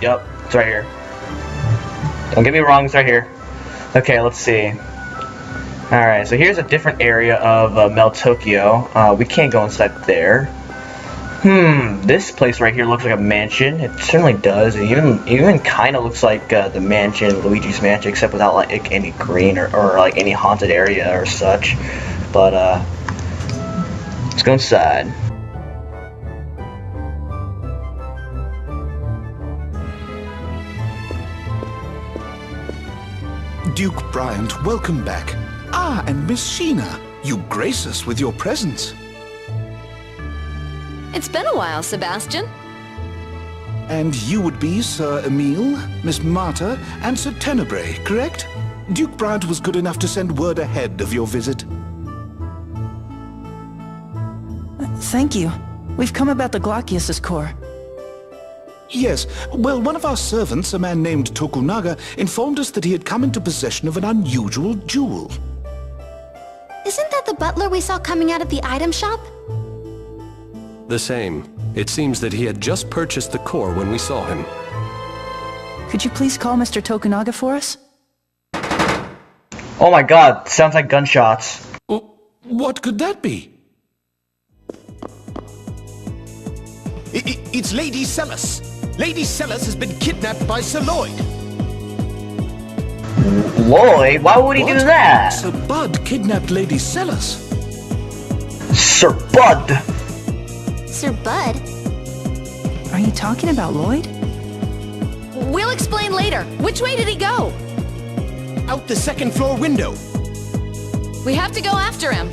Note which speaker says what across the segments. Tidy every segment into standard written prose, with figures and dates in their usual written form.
Speaker 1: Yep, it's right here. Don't get me wrong, it's right here. Okay, let's see. Alright, so here's a different area of Mel Tokyo. We can't go inside there. This place right here looks like a mansion. It certainly does. It even kind of looks like the mansion, Luigi's Mansion, except without like any green or like any haunted area or such. But let's go inside.
Speaker 2: Duke Bryant, welcome back. Ah, and Miss Sheena, you grace us with your presence.
Speaker 3: It's been a while, Sebastian.
Speaker 2: And you would be Sir Emile, Miss Marta, and Sir Tenebrae, correct? Duke Bryant was good enough to send word ahead of your visit.
Speaker 4: Thank you. We've come about the Glaucius's core.
Speaker 2: Yes, well, one of our servants, a man named Tokunaga, informed us that he had come into possession of an unusual jewel.
Speaker 5: Isn't that the butler we saw coming out of the item shop?
Speaker 6: The same. It seems that he had just purchased the core when we saw him.
Speaker 4: Could you please call Mr. Tokunaga for us?
Speaker 1: Oh my god, sounds like gunshots.
Speaker 2: What could that be?
Speaker 7: It's Lady Seles. Lady Seles has been kidnapped by Sir Lloyd.
Speaker 1: Lloyd? Why would he do that?
Speaker 2: Sir Bud kidnapped Lady Seles.
Speaker 1: Sir Bud?
Speaker 5: Sir Bud?
Speaker 4: Are you talking about Lloyd?
Speaker 3: We'll explain later. Which way did he go?
Speaker 7: Out the second floor window.
Speaker 3: We have to go after him.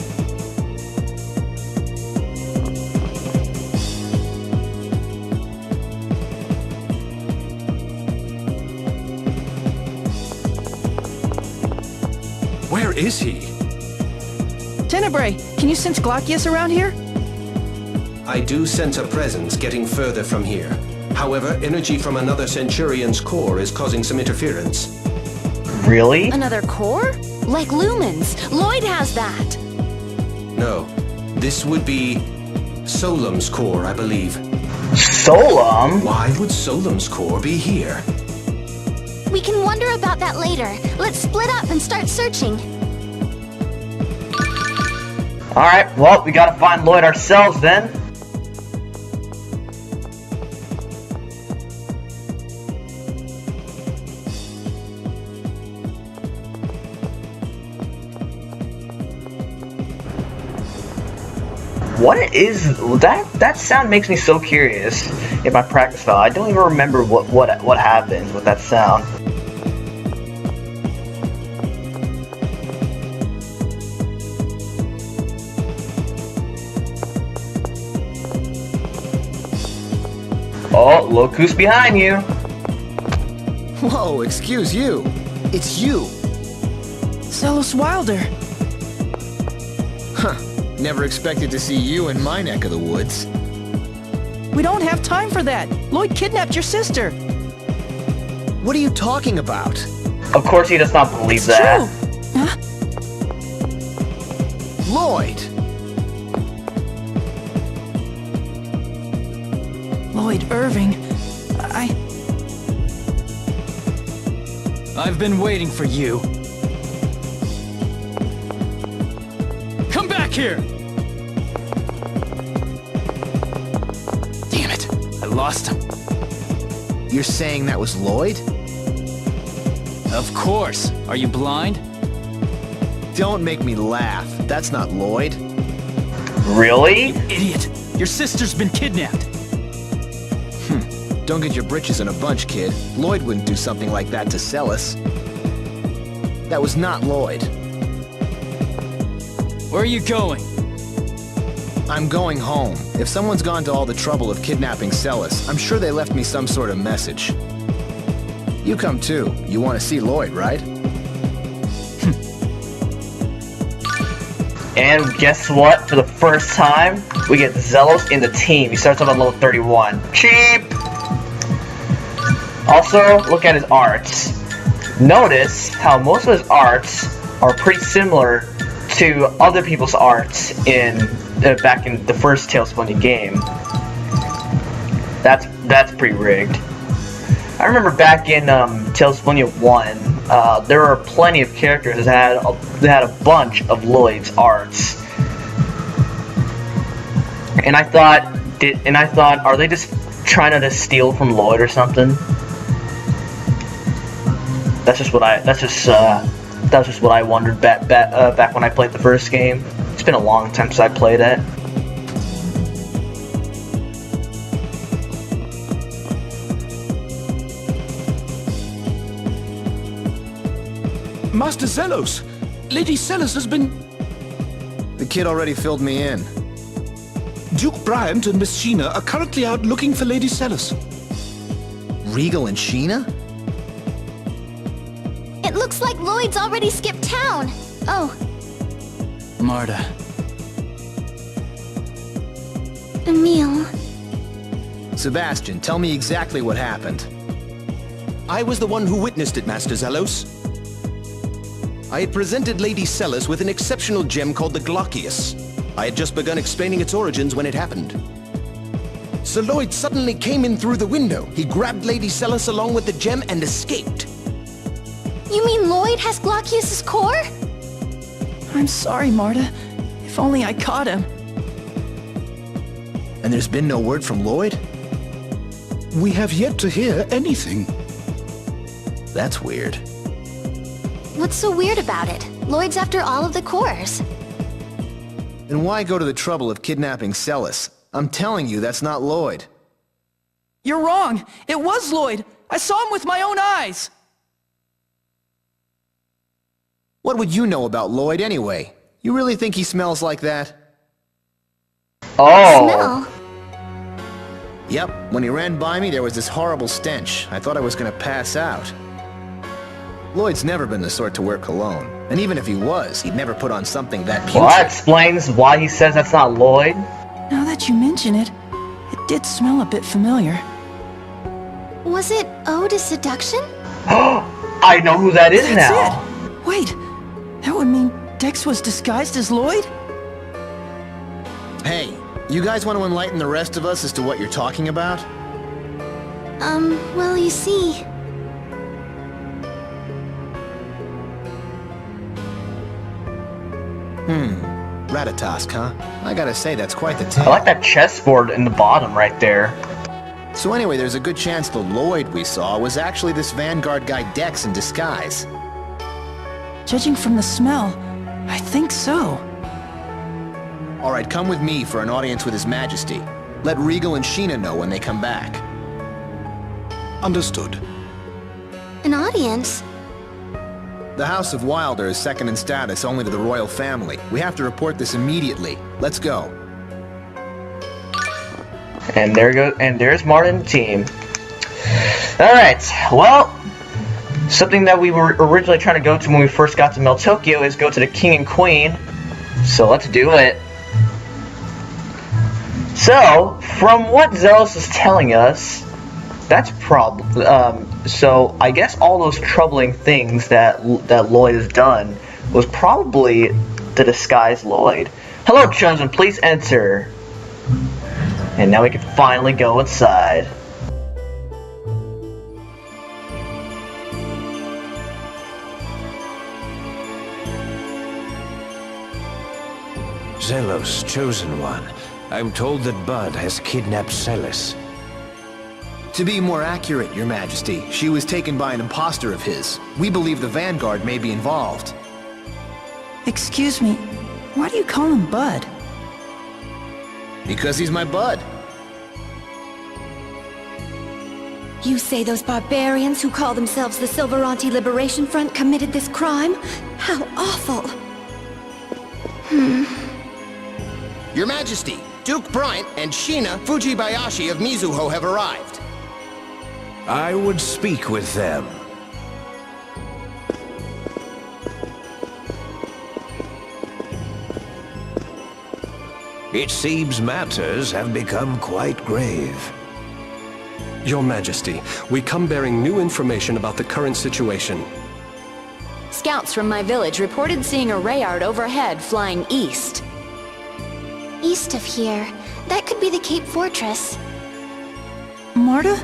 Speaker 6: Where is he?
Speaker 4: Tenebrae, can you sense Glaucius around here?
Speaker 8: I do sense a presence getting further from here. However, energy from another Centurion's core is causing some interference.
Speaker 1: Really?
Speaker 3: Another core?
Speaker 5: Like lumens. Lloyd has that.
Speaker 8: No, this would be Solemn's core, I believe.
Speaker 1: Solem?
Speaker 8: Why would Solemn's core be here?
Speaker 5: We can wonder about that later. Let's split up and start searching.
Speaker 1: Alright, well, we gotta find Lloyd ourselves then. What is that? That sound makes me so curious. In my practice file, I don't even remember what happens with that sound. Oh, look who's behind you.
Speaker 7: Whoa, excuse you. It's you.
Speaker 4: Zelos Wilder.
Speaker 7: Huh. Never expected to see you in my neck of the woods.
Speaker 4: We don't have time for that. Lloyd kidnapped your sister.
Speaker 7: What are you talking about?
Speaker 1: Of course he does not believe that.
Speaker 4: True. Huh?
Speaker 7: Lloyd!
Speaker 4: Lloyd Irving.
Speaker 9: I've been waiting for you. Come back here! Damn it, I lost him.
Speaker 7: You're saying that was Lloyd?
Speaker 9: Of course. Are you blind?
Speaker 7: Don't make me laugh. That's not Lloyd.
Speaker 1: Really?
Speaker 9: Idiot! Your sister's been kidnapped.
Speaker 7: Don't get your britches in a bunch, kid. Lloyd wouldn't do something like that to Seles. That was not Lloyd.
Speaker 9: Where are you going?
Speaker 7: I'm going home. If someone's gone to all the trouble of kidnapping Seles, I'm sure they left me some sort of message. You come too. You want to see Lloyd, right?
Speaker 1: And guess what? For the first time, we get Zelos in the team. He starts off at level 31. Cheap! Also, look at his arts. Notice how most of his arts are pretty similar to other people's arts in back in the first Tales of Symphonia game. That's pretty rigged. I remember back in Tales of Symphonia 1, there were plenty of characters that had a bunch of Lloyd's arts, and I thought, are they just trying to steal from Lloyd or something? That's just what I wondered back when I played the first game. It's been a long time since I played it.
Speaker 2: Master Zelos, Lady Seles has been...
Speaker 7: The kid already filled me in.
Speaker 2: Duke Bryant and Miss Sheena are currently out looking for Lady Seles.
Speaker 7: Regal and Sheena?
Speaker 5: It looks like Lloyd's already skipped town. Oh,
Speaker 9: Marta.
Speaker 5: Emil.
Speaker 7: Sebastian, tell me exactly what happened.
Speaker 8: I was the one who witnessed it, Master Zelos. I had presented Lady Seles with an exceptional gem called the Glockius. I had just begun explaining its origins when it happened. Sir Lloyd suddenly came in through the window. He grabbed Lady Seles along with the gem and escaped.
Speaker 5: You mean Lloyd has Glockius's core?
Speaker 4: I'm sorry, Marta. If only I caught him.
Speaker 7: And there's been no word from Lloyd?
Speaker 2: We have yet to hear anything.
Speaker 7: That's weird.
Speaker 5: What's so weird about it? Lloyd's after all of the cores.
Speaker 7: Then why go to the trouble of kidnapping Seles? I'm telling you, that's not Lloyd.
Speaker 4: You're wrong. It was Lloyd. I saw him with my own eyes.
Speaker 7: What would you know about Lloyd anyway? You really think he smells like that?
Speaker 1: Oh.
Speaker 5: Smell?
Speaker 7: Yep, when he ran by me there was this horrible stench. I thought I was gonna pass out. Lloyd's never been the sort to wear cologne. And even if he was, he'd never put on something that putrid.
Speaker 1: Well, that explains why he says that's not Lloyd.
Speaker 4: Now that you mention it, it did smell a bit familiar.
Speaker 5: Was it Ode to Seduction?
Speaker 1: I know who that is
Speaker 4: That's
Speaker 1: now.
Speaker 4: it! Wait, that would mean Dex was disguised as Lloyd?
Speaker 7: Hey, you guys want to enlighten the rest of us as to what you're talking about?
Speaker 5: Well, you see...
Speaker 7: Ratatosk, huh? I gotta say, that's quite the
Speaker 1: I
Speaker 7: tale.
Speaker 1: like that chessboard in the bottom right there.
Speaker 7: So anyway, there's a good chance the Lloyd we saw was actually this Vanguard guy Dex in disguise.
Speaker 4: Judging from the smell, I think so.
Speaker 7: Alright, come with me for an audience with His Majesty. Let Regal and Sheena know when they come back.
Speaker 2: Understood.
Speaker 5: An audience?
Speaker 7: The House of Wilder is second in status only to the royal family. We have to report this immediately. Let's go.
Speaker 1: And there's Martin and the team. Alright, well, something that we were originally trying to go to when we first got to Meltokyo is go to the King and Queen. So let's do it. So, from what Zelos is telling us, that's so I guess all those troubling things that Lloyd has done was probably to disguise Lloyd. Hello, Chosen, please enter. And now we can finally go inside.
Speaker 10: Zelos, Chosen One. I'm told that Bud has kidnapped Seles.
Speaker 7: To be more accurate, Your Majesty, she was taken by an imposter of his. We believe the Vanguard may be involved.
Speaker 4: Excuse me, why do you call him Bud?
Speaker 7: Because he's my bud.
Speaker 3: You say those barbarians who call themselves the Silveranti Liberation Front committed this crime? How awful!
Speaker 7: Your Majesty, Duke Bryant and Sheena Fujibayashi of Mizuho have arrived.
Speaker 10: I would speak with them. It seems matters have become quite grave.
Speaker 6: Your Majesty, we come bearing new information about the current situation.
Speaker 3: Scouts from my village reported seeing a Rayard overhead flying east.
Speaker 5: East of here. That could be the Cape Fortress.
Speaker 4: Marta?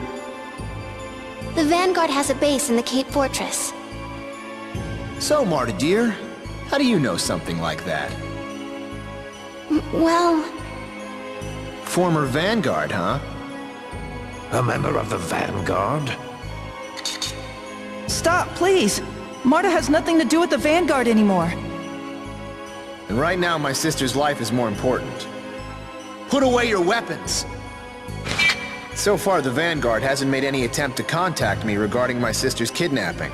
Speaker 5: The Vanguard has a base in the Cape Fortress.
Speaker 7: So, Marta dear, how do you know something like that?
Speaker 5: Well...
Speaker 7: Former Vanguard, huh?
Speaker 10: A member of the Vanguard?
Speaker 4: Stop, please! Marta has nothing to do with the Vanguard anymore.
Speaker 7: And right now, my sister's life is more important. Put away your weapons! So far, the Vanguard hasn't made any attempt to contact me regarding my sister's kidnapping.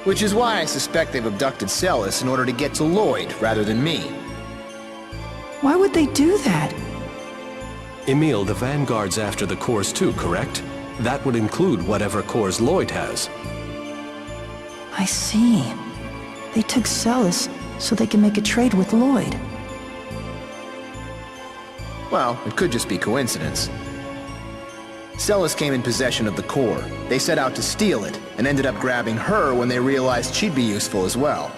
Speaker 7: Which is why I suspect they've abducted Seles in order to get to Lloyd rather than me.
Speaker 4: Why would they do that?
Speaker 6: Emil, the Vanguard's after the cores too, correct? That would include whatever cores Lloyd has.
Speaker 4: I see. They took Seles so they can make a trade with Lloyd.
Speaker 7: Well, it could just be coincidence. Seles came in possession of the core. They set out to steal it, and ended up grabbing her when they realized she'd be useful as well.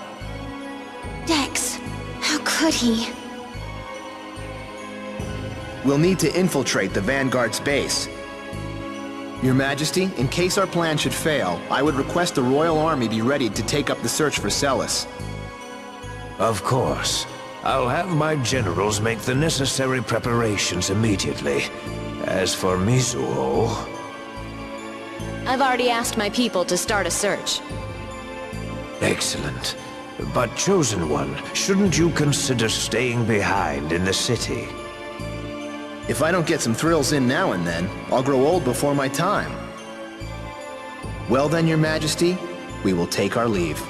Speaker 5: Dex, how could he?
Speaker 7: We'll need to infiltrate the Vanguard's base. Your Majesty, in case our plan should fail, I would request the Royal Army be ready to take up the search for Seles.
Speaker 10: Of course. I'll have my generals make the necessary preparations immediately. As for Mizuho...
Speaker 11: I've already asked my people to start a search.
Speaker 10: Excellent. But Chosen One, shouldn't you consider staying behind in the city?
Speaker 7: If I don't get some thrills in now and then, I'll grow old before my time. Well then, Your Majesty, we will take our leave.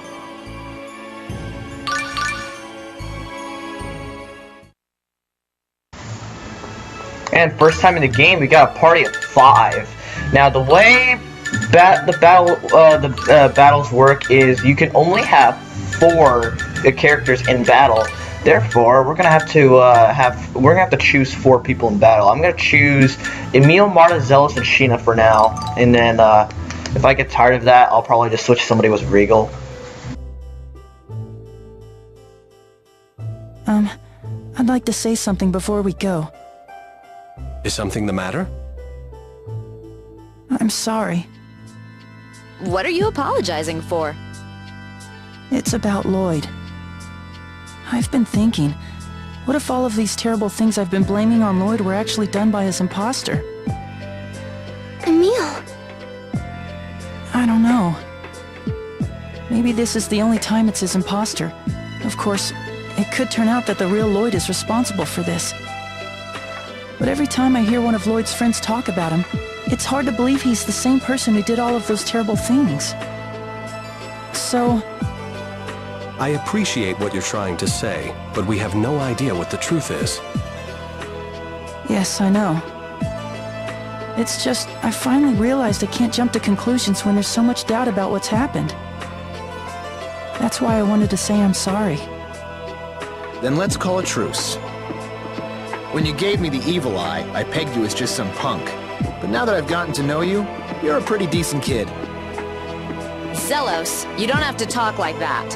Speaker 1: And first time in the game, we got a party of 5. Now, the way battles work is you can only have 4 characters in battle. Therefore, we're gonna have to choose 4 people in battle. I'm gonna choose Emil, Marta, Zelos, and Sheena for now, and then if I get tired of that, I'll probably just switch somebody with Regal.
Speaker 4: I'd like to say something before we go.
Speaker 6: Is something the matter?
Speaker 4: I'm sorry.
Speaker 11: What are you apologizing for?
Speaker 4: It's about Lloyd. I've been thinking, what if all of these terrible things I've been blaming on Lloyd were actually done by his imposter?
Speaker 5: Emil!
Speaker 4: I don't know. Maybe this is the only time it's his imposter. Of course, it could turn out that the real Lloyd is responsible for this. But every time I hear one of Lloyd's friends talk about him, it's hard to believe he's the same person who did all of those terrible things. So...
Speaker 6: I appreciate what you're trying to say, but we have no idea what the truth is.
Speaker 4: Yes, I know. It's just, I finally realized I can't jump to conclusions when there's so much doubt about what's happened. That's why I wanted to say I'm sorry.
Speaker 7: Then let's call a truce. When you gave me the evil eye, I pegged you as just some punk. But now that I've gotten to know you, you're a pretty decent kid.
Speaker 11: Zelos, you don't have to talk like that.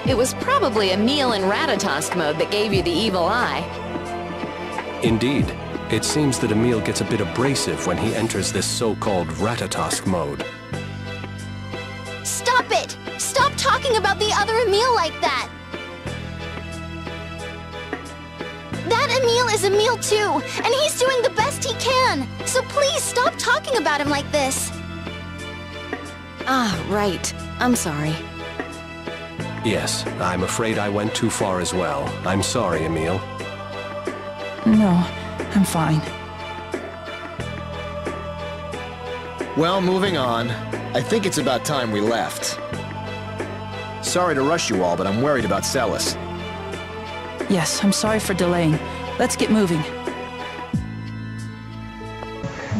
Speaker 11: It was probably Emil in Ratatosk mode that gave you the evil eye.
Speaker 6: Indeed. It seems that Emil gets a bit abrasive when he enters this so-called Ratatosk mode.
Speaker 5: Stop it! Stop talking about the other Emil like that! That Emil is Emil too, and he's doing the best he can! So please stop talking about him like this!
Speaker 11: Ah, right. I'm sorry.
Speaker 6: Yes, I'm afraid I went too far as well. I'm sorry, Emil.
Speaker 4: No, I'm fine.
Speaker 7: Well, moving on. I think it's about time we left. Sorry to rush you all, but I'm worried about Seles.
Speaker 4: Yes, I'm sorry for delaying. Let's get moving.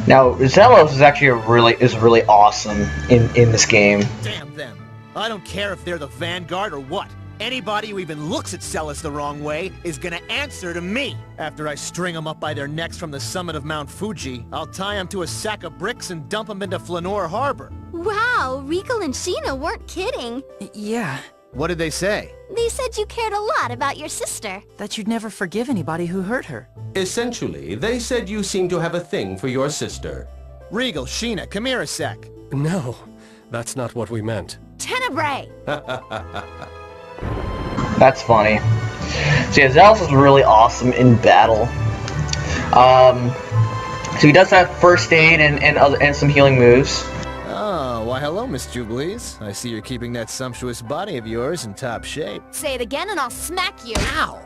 Speaker 1: Now, Zelos is actually really awesome in this game.
Speaker 12: Damn them. I don't care if they're the Vanguard or what. Anybody who even looks at Seles the wrong way is gonna answer to me. After I string them up by their necks from the summit of Mount Fuji, I'll tie them to a sack of bricks and dump them into Flanor Harbor.
Speaker 5: Wow, Regal and Sheena weren't kidding.
Speaker 4: Yeah.
Speaker 7: What did they say?
Speaker 5: They said you cared a lot about your sister.
Speaker 4: That you'd never forgive anybody who hurt her.
Speaker 13: Essentially, they said you seem to have a thing for your sister.
Speaker 12: Regal, Sheena, come here a sec.
Speaker 6: No, that's not what we meant.
Speaker 5: Tenebrae!
Speaker 1: That's funny. So yeah, Zelos is really awesome in battle. So he does have first aid and some healing moves.
Speaker 7: Oh, why hello, Miss Jubilees. I see you're keeping that sumptuous body of yours in top shape.
Speaker 5: Say it again and I'll smack you.
Speaker 12: Ow!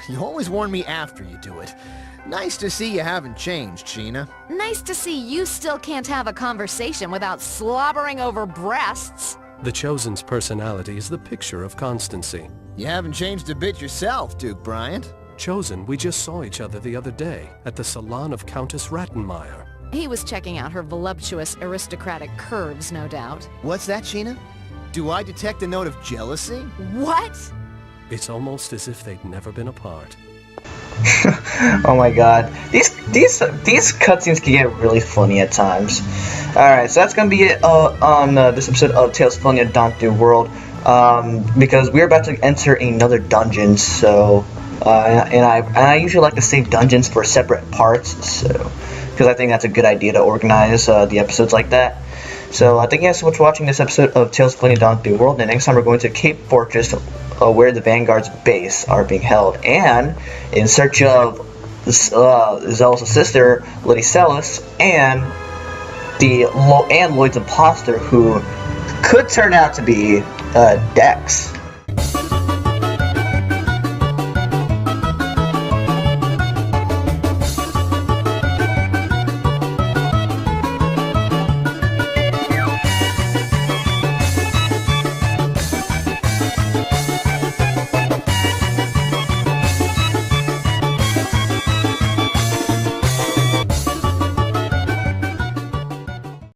Speaker 12: You always warn me after you do it. Nice to see you haven't changed, Sheena.
Speaker 11: Nice to see you still can't have a conversation without slobbering over breasts.
Speaker 6: The Chosen's personality is the picture of constancy.
Speaker 12: You haven't changed a bit yourself, Duke Bryant.
Speaker 6: Chosen, we just saw each other the other day at the salon of Countess Rattenmeyer.
Speaker 11: He was checking out her voluptuous aristocratic curves, no doubt.
Speaker 12: What's that, Sheena? Do I detect a note of jealousy?
Speaker 11: What?
Speaker 6: It's almost as if they'd never been apart.
Speaker 1: Oh my god. These cutscenes can get really funny at times. Alright, so that's gonna be it on this episode of Tales of Symphonia Don't Do World. Because we're about to enter another dungeon, so and I usually like to save dungeons for separate parts, so because I think that's a good idea to organize the episodes like that. So thank you guys so much for watching this episode of Tales of Symphonia Don't Do World, and next time we're going to Cape Fortress, where the Vanguard's base are being held, and in search of Zelos' sister, Lady Seles, and Lloyd's imposter, who could turn out to be Dex.